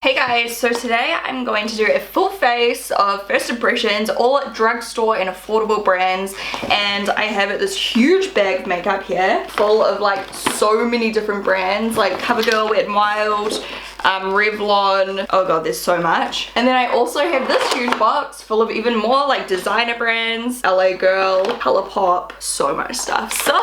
Hey guys, so today I'm going to do a full face of first impressions, all at Drugstore and affordable brands, and I have this huge bag of makeup here full of like so many different brands like Covergirl, Wet n Wild, Revlon, oh god there's so much. And then I also have this huge box full of even more like designer brands, LA Girl, Colourpop, so much stuff. So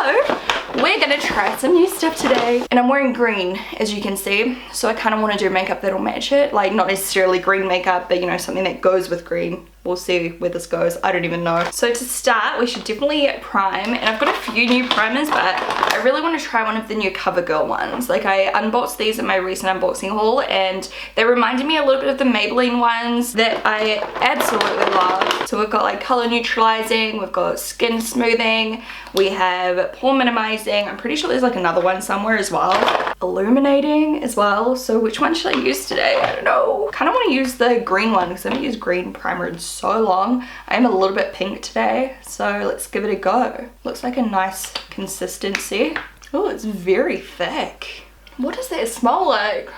we're gonna try some new stuff today, and I'm wearing green as you can see, so I kind of want to do makeup that'll match it, like not necessarily green makeup but you know, something that goes with green. We'll see where this goes, I don't even know. So to start we should definitely prime, and I've got a few new primers but I really want to try one of the new Covergirl ones. Like I unboxed these in my recent unboxing haul and they reminded me a little bit of the Maybelline ones that I absolutely love. So we've got like color neutralizing, we've got skin smoothing, we have pore minimizing, I'm pretty sure there's like another one somewhere as well, illuminating as well. So which one should I use today? I don't know. Kind of want to use the green one because I haven't used green primer in so long. I am a little bit pink today, so let's give it a go. Looks like a nice consistency. Oh, it's very thick. What does that smell like?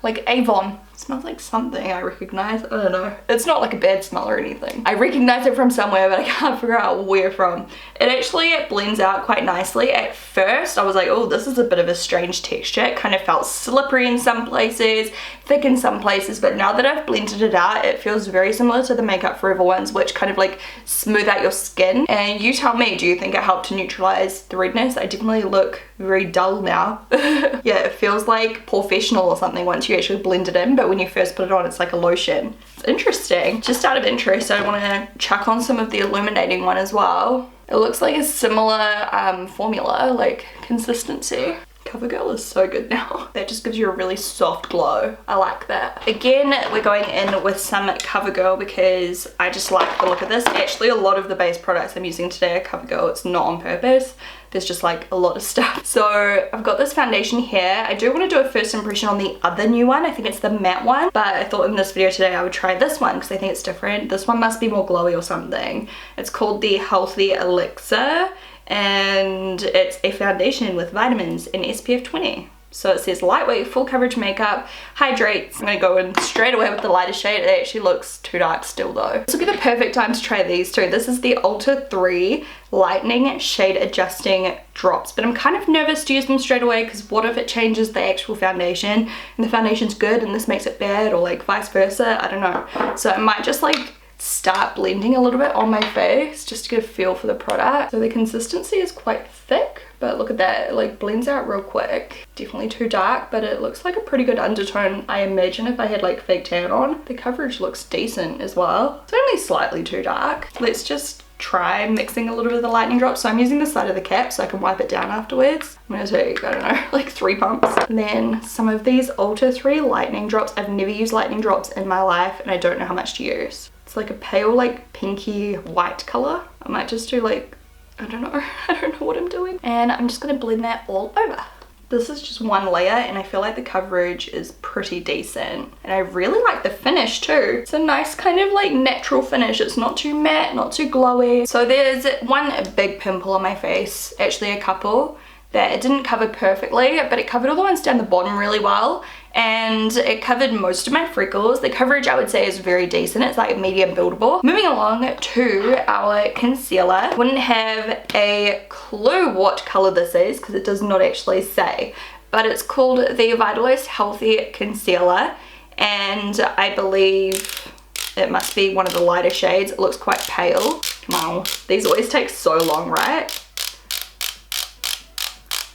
Like Avon. It smells like something I recognize. I don't know. It's not like a bad smell or anything. I recognize it from somewhere but I can't figure out where from. It blends out quite nicely. At first I was like, oh, this is a bit of a strange texture. It kind of felt slippery in some places, thick in some places, but now that I've blended it out it feels very similar to the Makeup Forever ones, which kind of like smooth out your skin. And you tell me, do you think it helped to neutralize the redness? I definitely look very dull now. Yeah, it feels like professional or something once you actually blend it in, but when you first put it on it's like a lotion. It's interesting. Just out of interest I want to chuck on some of the illuminating one as well. It looks like a similar formula, like consistency. Covergirl is so good now. That just gives you a really soft glow. I like that. Again, we're going in with some Covergirl because I just like the look of this. Actually, a lot of the base products I'm using today are Covergirl. It's not on purpose. There's just like a lot of stuff. So I've got this foundation here. I do want to do a first impression on the other new one. I think it's the matte one, but I thought in this video today I would try this one because I think it's different. This one must be more glowy or something. It's called the Healthy Elixir, and it's a foundation with vitamins and SPF 20. So it says lightweight, full coverage makeup, hydrates. I'm gonna go in straight away with the lighter shade. It actually looks too dark still though. This will be the perfect time to try these two. This is the Ultra 3 Lightening Shade Adjusting Drops, but I'm kind of nervous to use them straight away because what if it changes the actual foundation and the foundation's good and this makes it bad, or like vice versa, I don't know. So I might just like start blending a little bit on my face just to get a feel for the product. So the consistency is quite thick, but look at that, it like blends out real quick. Definitely too dark, but it looks like a pretty good undertone. I imagine if I had like fake tan on. The coverage looks decent as well. It's only slightly too dark. Let's just try mixing a little bit of the lightening drops. So I'm using the side of the cap so I can wipe it down afterwards. I'm gonna take, I don't know, like 3 pumps. And then some of these Ultra 3 lightening drops. I've never used lightening drops in my life and I don't know how much to use. It's like a pale like pinky white color. I might just do like, I don't know, I don't know what I'm doing. And I'm just gonna blend that all over. This is just one layer and I feel like the coverage is pretty decent. And I really like the finish too. It's a nice kind of like natural finish. It's not too matte, not too glowy. So there's one big pimple on my face, actually a couple, that it didn't cover perfectly, but it covered all the ones down the bottom really well. And it covered most of my freckles. The coverage I would say is very decent. It's like medium buildable. Moving along to our concealer. Wouldn't have a clue what color this is because it does not actually say, but it's called the Vitalist Healthy Concealer, and I believe it must be one of the lighter shades. It looks quite pale. Come on, these always take so long, right?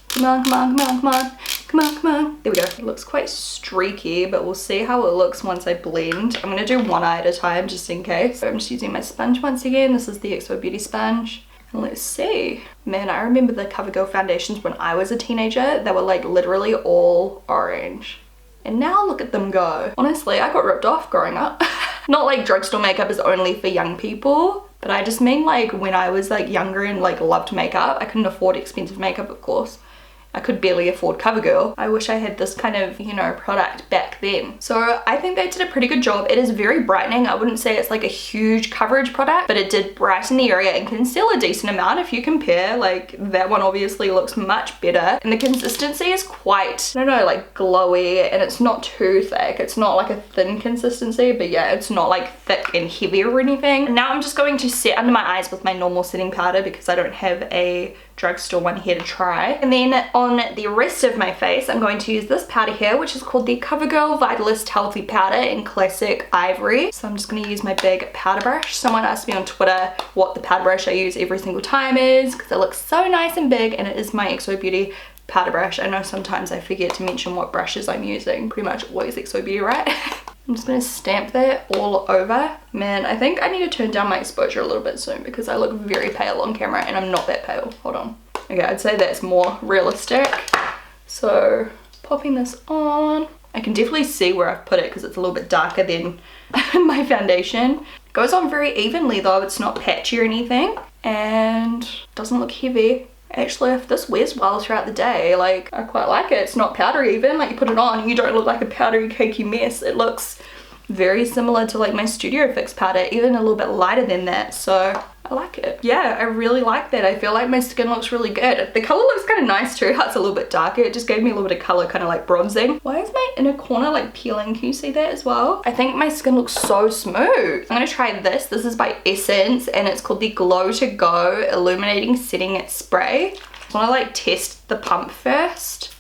Come on, come on, come on, come on. Come on, come on. There we go. It looks quite streaky, but we'll see how it looks once I blend. I'm gonna do one eye at a time just in case. So I'm just using my sponge once again. This is the XO Beauty sponge. And let's see. Man, I remember the Covergirl foundations when I was a teenager. They were like literally all orange. And now look at them go. Honestly, I got ripped off growing up. Not like drugstore makeup is only for young people, but I just mean like when I was like younger and like loved makeup, I couldn't afford expensive makeup of course. I could barely afford Covergirl. I wish I had this kind of, you know, product back then. So I think they did a pretty good job. It is very brightening. I wouldn't say it's like a huge coverage product, but it did brighten the area and conceal a decent amount if you compare. Like that one obviously looks much better, and the consistency is quite, I don't know, like glowy, and it's not too thick. It's not like a thin consistency, but yeah, it's not like thick and heavy or anything. And now I'm just going to set under my eyes with my normal setting powder because I don't have a drugstore one here to try. And then on the rest of my face, I'm going to use this powder here, which is called the Covergirl Vitalist Healthy Powder in Classic Ivory. So I'm just going to use my big powder brush. Someone asked me on Twitter what the powder brush I use every single time is, because it looks so nice and big, and it is my XO Beauty powder brush. I know sometimes I forget to mention what brushes I'm using. Pretty much always XO Beauty, right? I'm just going to stamp that all over. Man, I think I need to turn down my exposure a little bit soon because I look very pale on camera and I'm not that pale. Hold on. Okay, I'd say that's more realistic. So, popping this on. I can definitely see where I've put it because it's a little bit darker than my foundation. Goes on very evenly though. It's not patchy or anything. And doesn't look heavy. Actually, if this wears well throughout the day, like, I quite like it. It's not powdery even, like you put it on and you don't look like a powdery cakey mess. It looks very similar to like my Studio Fix powder, even a little bit lighter than that, so I like it. Yeah, I really like that. I feel like my skin looks really good. The color looks kind of nice too, how it's a little bit darker. It just gave me a little bit of color, kind of like bronzing. Why is my inner corner like peeling? Can you see that as well? I think my skin looks so smooth. I'm gonna try this. This is by Essence and it's called the Glow to Go Illuminating Setting Spray. I wanna like test the pump first.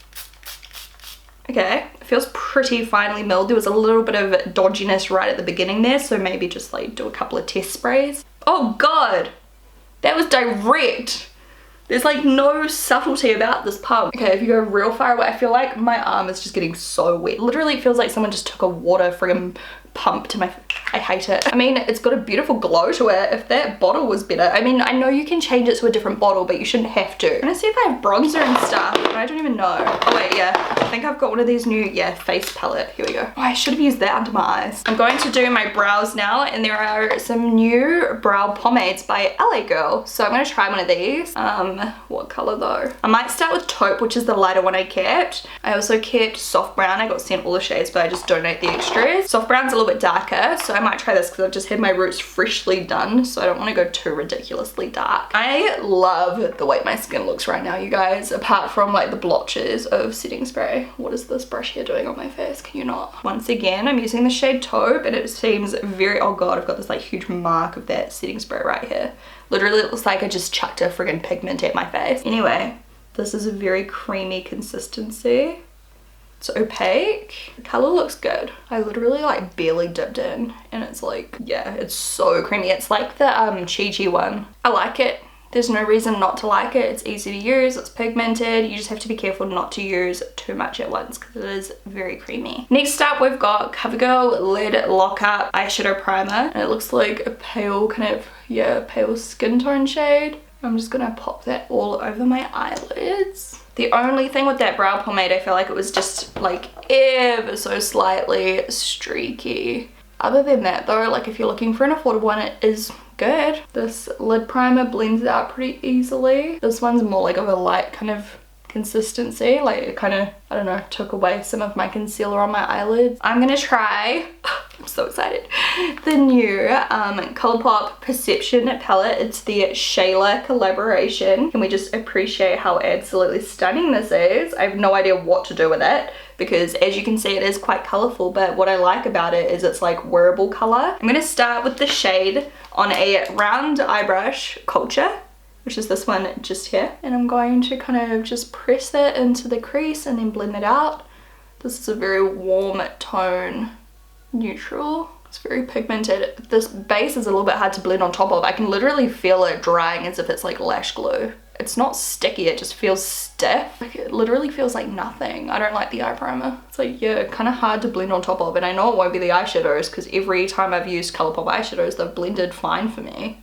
Okay, it feels pretty finely milled. There was a little bit of dodginess right at the beginning there, so maybe just like do a couple of test sprays. Oh god, that was direct. There's like no subtlety about this pump. Okay, if you go real far away, I feel like my arm is just getting so wet. Literally it feels like someone just took a water friggin' pump to my, I hate it. I mean, it's got a beautiful glow to it. If that bottle was better, I mean, I know you can change it to a different bottle, but you shouldn't have to. I'm gonna see if I have bronzer and stuff, but I don't even know. Oh wait, yeah, I think I've got one of these new, yeah, face palette. Here we go. Oh, I should have used that under my eyes. I'm going to do my brows now, and there are some new brow pomades by LA Girl. So I'm gonna try one of these. What color though? I might start with Taupe, which is the lighter one I kept. I also kept Soft Brown. I got sent all the shades, but I just donate the extras. Soft Brown's a little bit darker, so I might try this because I've just had my roots freshly done, so I don't want to go too ridiculously dark. I love the way my skin looks right now, you guys, apart from like the blotches of setting spray. What is this brush here doing on my face? Can you not? Once again, I'm using the shade Taupe and it seems very, oh god, I've got this like huge mark of that setting spray right here. Literally it looks like I just chucked a friggin' pigment at my face. Anyway, this is a very creamy consistency. It's opaque. The color looks good. I literally like barely dipped in and it's like, yeah, it's so creamy. It's like the Chi one. I like it. There's no reason not to like it. It's easy to use, it's pigmented. You just have to be careful not to use too much at once because it is very creamy. Next up, we've got Covergirl Lid Lockup Eyeshadow Primer. And it looks like a pale kind of, yeah, pale skin tone shade. I'm just gonna pop that all over my eyelids. The only thing with that brow pomade, I feel like it was just like ever so slightly streaky. Other than that though, like if you're looking for an affordable one, it is good. This lid primer blends out pretty easily. This one's more like of a light kind of consistency, like it kind of, I don't know, took away some of my concealer on my eyelids. I'm gonna try, I'm so excited, the new Colourpop Perception palette. It's the Shayla collaboration. Can we just appreciate how absolutely stunning this is? I have no idea what to do with it because as you can see it is quite colourful, but what I like about it is it's like wearable colour. I'm gonna start with the shade on a round eye brush, Culture, which is this one just here. And I'm going to kind of just press that into the crease and then blend it out. This is a very warm tone, neutral. It's very pigmented. This base is a little bit hard to blend on top of. I can literally feel it drying as if it's like lash glue. It's not sticky, it just feels stiff. Like it literally feels like nothing. I don't like the eye primer. It's like, yeah, kind of hard to blend on top of. And I know it won't be the eyeshadows because every time I've used Colourpop eyeshadows, they've blended fine for me.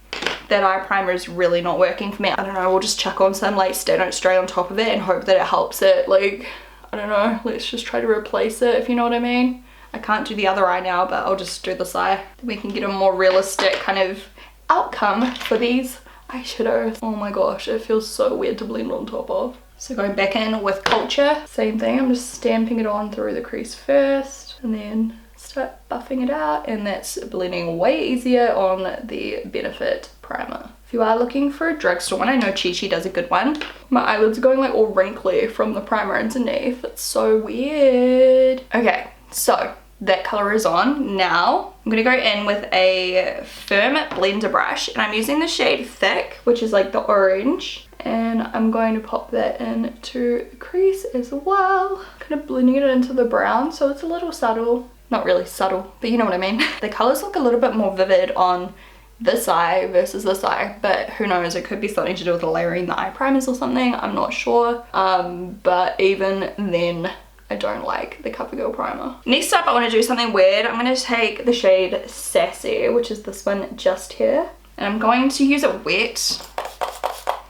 That eye primer is really not working for me. I don't know, we'll just chuck on some like Stay Don't Stray on top of it and hope that it helps it. Like, I don't know, let's just try to replace it, if you know what I mean. I can't do the other eye now, but I'll just do this eye. Then we can get a more realistic kind of outcome for these eyeshadows. Oh my gosh, it feels so weird to blend on top of. So going back in with Culture, same thing. I'm just stamping it on through the crease first and then start buffing it out, and that's blending way easier on the Benefit primer. If you are looking for a drugstore one, I know Chi Chi does a good one. My eyelids are going like all wrinkly from the primer underneath. It's so weird. Okay, so that color is on. Now I'm gonna go in with a firm blender brush, and I'm using the shade Thick, which is like the orange, and I'm going to pop that into the crease as well, kind of blending it into the brown so it's a little subtle. Not really subtle, but you know what I mean. The colors look a little bit more vivid on this eye versus this eye, but who knows, it could be something to do with layering the eye primers or something, I'm not sure. But even then, I don't like the Covergirl primer. Next up, I want to do something weird. I'm going to take the shade Sassy, which is this one just here, and I'm going to use it wet.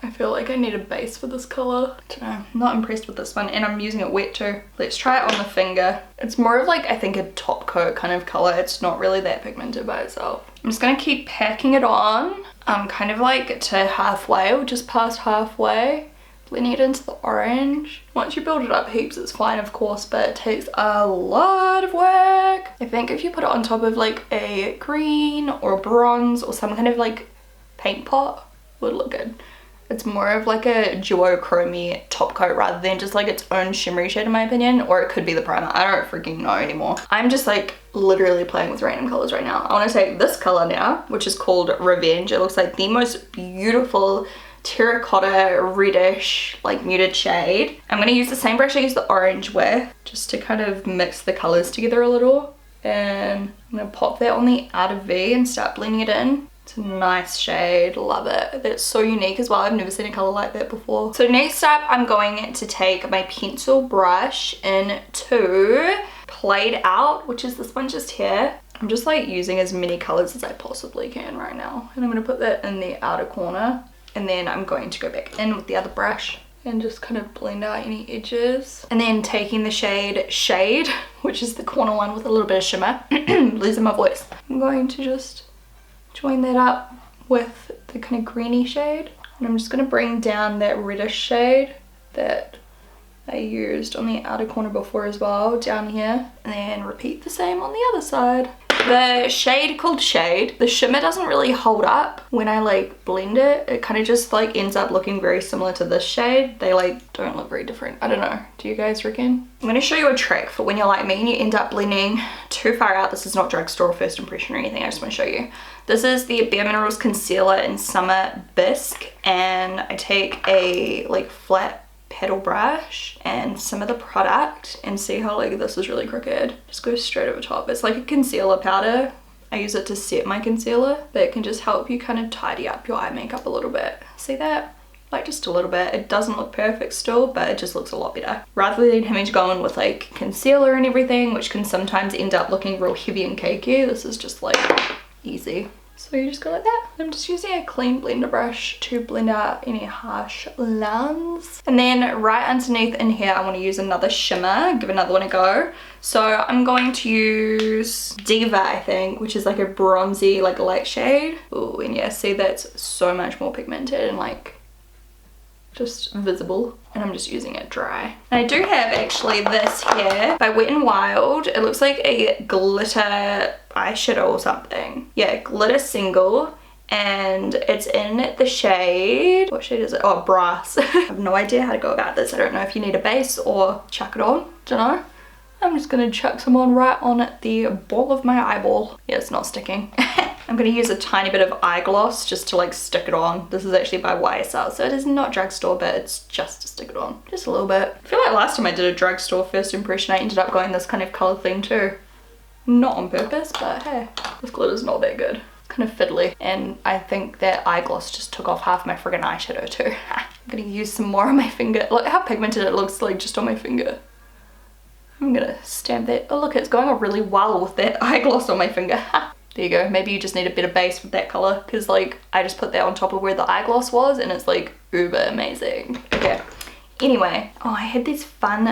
I feel like I need a base for this color. I don't know, I'm not impressed with this one, and I'm using it wet too. Let's try it on the finger. It's more of like, I think, a top coat kind of color. It's not really that pigmented by itself. I'm just gonna keep packing it on, kind of like to halfway or just past halfway. Blending it into the orange. Once you build it up heaps, it's fine, of course, but it takes a lot of work. I think if you put it on top of like a green or bronze or some kind of like paint pot, would look good. It's more of like a duochromy top coat rather than just like its own shimmery shade, in my opinion, or it could be the primer. I don't freaking know anymore. I'm just like literally playing with random colors right now. I want to take this color now, which is called Revenge. It looks like the most beautiful terracotta reddish like muted shade. I'm going to use the same brush I used the orange with, just to kind of mix the colors together a little, and I'm going to pop that on the outer V and start blending it in. It's a nice shade, love it. That's so unique as well. I've never seen a color like that before. So next up, I'm going to take my pencil brush into Played Out, which is this one just here. I'm just like using as many colors as I possibly can right now, and I'm going to put that in the outer corner, and then I'm going to go back in with the other brush and just kind of blend out any edges. And then taking the shade Shade, which is the corner one with a little bit of shimmer, losing my voice, I'm going to just join that up with the kind of greeny shade, and I'm just going to bring down that reddish shade that I used on the outer corner before as well down here, and then repeat the same on the other side. The shade called Shade, the shimmer doesn't really hold up when I like blend it. It kind of just like ends up looking very similar to this shade. They like don't look very different. I don't know, do you guys reckon? I'm going to show you a trick for when you're like me and you end up blending too far out. This is not drugstore first impression or anything, I just want to show you. This is the Bare Minerals Concealer in Summer Bisque, and I take a like flat paddle brush and some of the product, and see how like this is really crooked, just go straight over top. It's like a concealer powder. I use it to set my concealer, but it can just help you kind of tidy up your eye makeup a little bit. See that? Like just a little bit. It doesn't look perfect still, but it just looks a lot better. Rather than having to go in with like concealer and everything, which can sometimes end up looking real heavy and cakey, this is just like easy. So you just go like that. I'm just using a clean blender brush to blend out any harsh lines. And then right underneath in here, I want to use another shimmer, give another one a go. So I'm going to use Diva, I think, which is like a bronzy, like light shade. Oh, and yeah, see, that's so much more pigmented and like just visible, and I'm just using it dry. And I do have actually this here by Wet n Wild. It looks like a glitter eyeshadow or something. Yeah, glitter single, and it's in the shade, what shade is it? Oh, Brass. I have no idea how to go about this. I don't know if you need a base or chuck it on, don't know. I'm just gonna chuck some on right on the ball of my eyeball. Yeah, it's not sticking. I'm gonna use a tiny bit of eye gloss just to like stick it on. This is actually by YSL, so it is not drugstore, but it's just to stick it on. Just a little bit. I feel like last time I did a drugstore first impression, I ended up going this kind of color thing too. Not on purpose, but hey, this glitter's not that good. Kind of fiddly, and I think that eye gloss just took off half my friggin' eyeshadow too. I'm gonna use some more on my finger. Look how pigmented it looks like just on my finger. I'm gonna stamp that. Oh look, it's going on really well with that eye gloss on my finger. There you go. Maybe you just need a better base with that color, because like I just put that on top of where the eye gloss was and it's like uber amazing. Okay, anyway, oh, I had these fun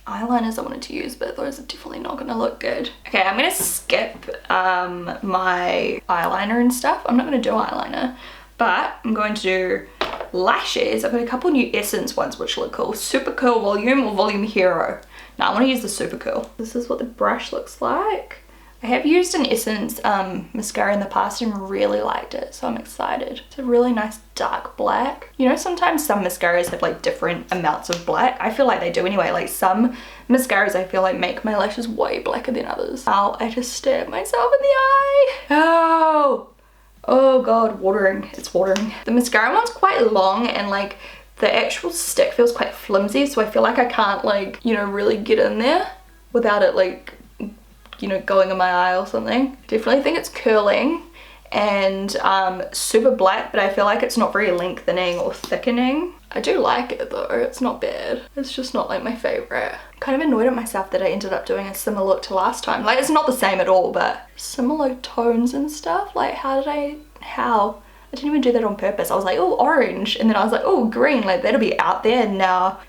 eyeliners I wanted to use, but those are definitely not gonna look good. Okay, I'm gonna skip my eyeliner and stuff. I'm not gonna do eyeliner, but I'm going to do lashes, I've got a couple new Essence ones which look cool. Super Curl Volume or Volume Hero. Now I want to use the Super Curl. This is what the brush looks like. I have used an Essence mascara in the past and really liked it, so I'm excited. It's a really nice dark black. You know, sometimes some mascaras have like different amounts of black. I feel like they do anyway. Like some mascaras I feel like make my lashes way blacker than others. Ow, I just stabbed myself in the eye. Oh! Oh god, watering. It's watering. The mascara one's quite long and like the actual stick feels quite flimsy, so I feel like I can't like, you know, really get in there without it like, you know, going in my eye or something. Definitely think it's curling and super black, but I feel like it's not very lengthening or thickening. I do like it though, it's not bad. It's just not like my favorite. Kind of annoyed at myself that I ended up doing a similar look to last time. Like it's not the same at all, but similar tones and stuff. Like how? I didn't even do that on purpose. I was like, oh, orange, and then I was like, oh, green, like that'll be out there now.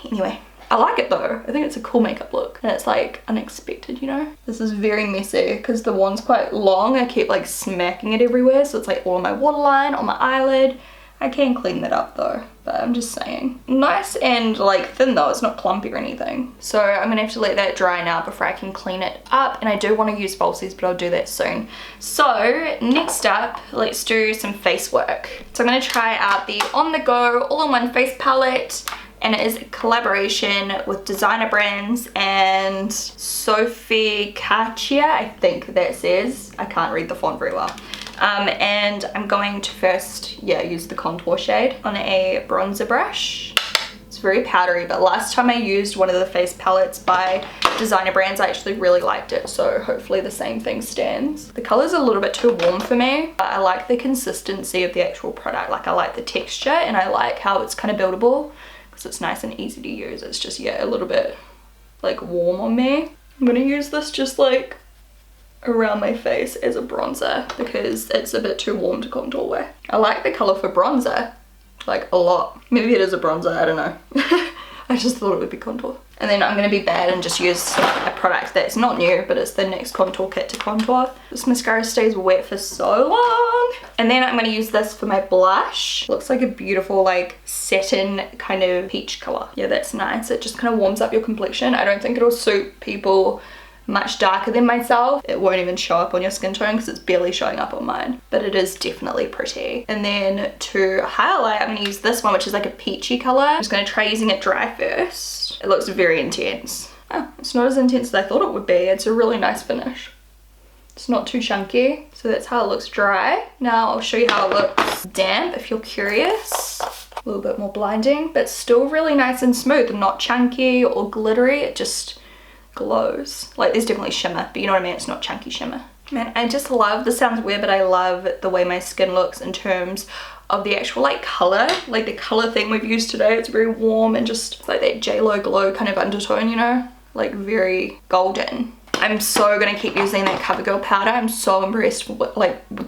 Anyway. I like it though. I think it's a cool makeup look and it's like unexpected, you know. This is very messy because the wand's quite long. I keep like smacking it everywhere, so it's like all on my waterline, on my eyelid. I can clean that up though, but I'm just saying. Nice and like thin though, it's not clumpy or anything. So I'm gonna have to let that dry now before I can clean it up, and I do want to use falsies, but I'll do that soon. So next up, let's do some face work. So I'm gonna try out the On The Go All-in-One Face Palette. And it is a collaboration with designer brands and Sophie Katia, I think that says. I can't read the font very well. And I'm going to first, use the contour shade on a bronzer brush. It's very powdery, but last time I used one of the face palettes by designer brands, I actually really liked it, so hopefully the same thing stands. The color's a little bit too warm for me, but I like the consistency of the actual product. Like I like the texture and I like how it's kind of buildable. So it's nice and easy to use. It's just, a little bit like warm on me. I'm gonna use this just like around my face as a bronzer because it's a bit too warm to contour with. I like the color for bronzer, like a lot. Maybe it is a bronzer, I don't know. I just thought it would be contour. And then I'm gonna be bad and just use a product that's not new, but it's the NYX contour kit to contour. This mascara stays wet for so long. And then I'm gonna use this for my blush. Looks like a beautiful like satin kind of peach color. Yeah, that's nice. It just kind of warms up your complexion. I don't think it'll suit people much darker than myself. It won't even show up on your skin tone because it's barely showing up on mine, but it is definitely pretty. And then to highlight, I'm gonna use this one, which is like a peachy color. I'm just gonna try using it dry first. It looks very intense. Oh, it's not as intense as I thought it would be. It's a really nice finish. It's not too chunky, so that's how it looks dry. Now I'll show you how it looks damp if you're curious. A little bit more blinding, but still really nice and smooth, not chunky or glittery. It just glows. Like there's definitely shimmer, but you know what I mean, it's not chunky shimmer. Man, I just love, this sounds weird, but I love the way my skin looks in terms of the actual like color, like the color thing we've used today. It's very warm and just like that JLo glow kind of undertone, you know, like very golden. I'm so gonna keep using that Covergirl powder. I'm so impressed with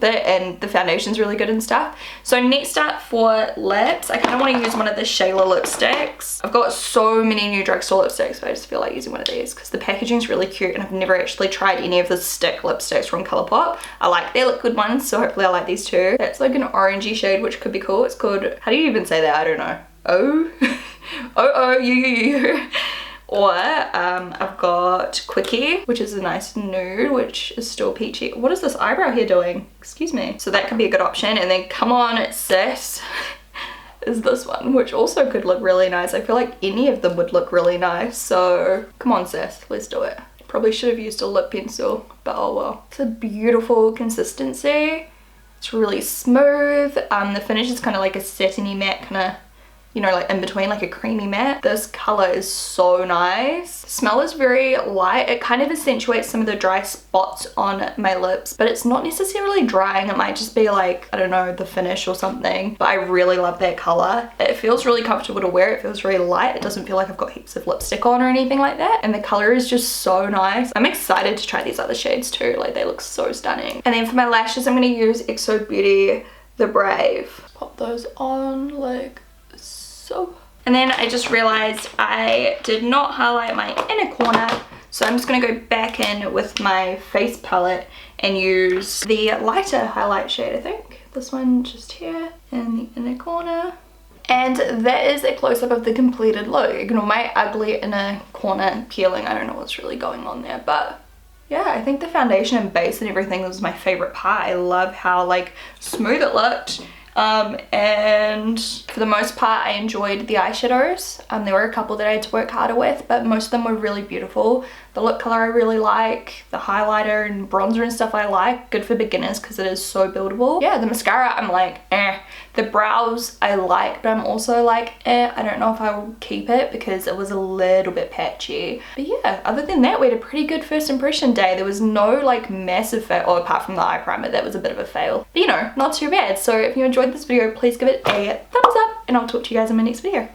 it, and the foundation's really good and stuff. So next up for lips, I kind of want to use one of the Shayla lipsticks. I've got so many new drugstore lipsticks, but I just feel like using one of these because the packaging's really cute, and I've never actually tried any of the stick lipsticks from Colourpop. I like their liquid ones, so hopefully I like these too. That's like an orangey shade, which could be cool. It's called, how do you even say that? I don't know. You. Or I've got Quickie, which is a nice nude, which is still peachy. What is this eyebrow here doing? Excuse me. So that could be a good option. And then Come On Sis is this one, which also could look really nice. I feel like any of them would look really nice. So come on sis, let's do it. Probably should have used a lip pencil, but oh well. It's a beautiful consistency. It's really smooth. The finish is kind of like a satiny matte kind of, you know, like in between, like a creamy matte. This color is so nice. The smell is very light. It kind of accentuates some of the dry spots on my lips, but it's not necessarily drying. It might just be like, I don't know, the finish or something, but I really love that color. It feels really comfortable to wear. It feels very light. It doesn't feel like I've got heaps of lipstick on or anything like that, and the color is just so nice. I'm excited to try these other shades too. Like they look so stunning. And then for my lashes, I'm going to use XO Beauty The Brave. Pop those on like so. And then I just realized I did not highlight my inner corner, So I'm just going to go back in with my face palette and use the lighter highlight shade, I think. This one just here in the inner corner. And that is a close-up of the completed look. Ignore my ugly inner corner peeling. I don't know what's really going on there, but yeah, I think the foundation and base and everything was my favorite part. I love how like smooth it looked. And for the most part I enjoyed the eyeshadows. There were a couple that I had to work harder with, but most of them were really beautiful. The lip color I really like, the highlighter and bronzer and stuff I like. Good for beginners because it is so buildable. Yeah, the mascara I'm like eh. The brows I like, but I'm also like eh, I don't know if I will keep it because it was a little bit patchy. But yeah, other than that, we had a pretty good first impression day. There was no like massive fail, or apart from the eye primer, that was a bit of a fail. But you know, not too bad. So if you enjoyed this video, please give it a thumbs up and I'll talk to you guys in my next video.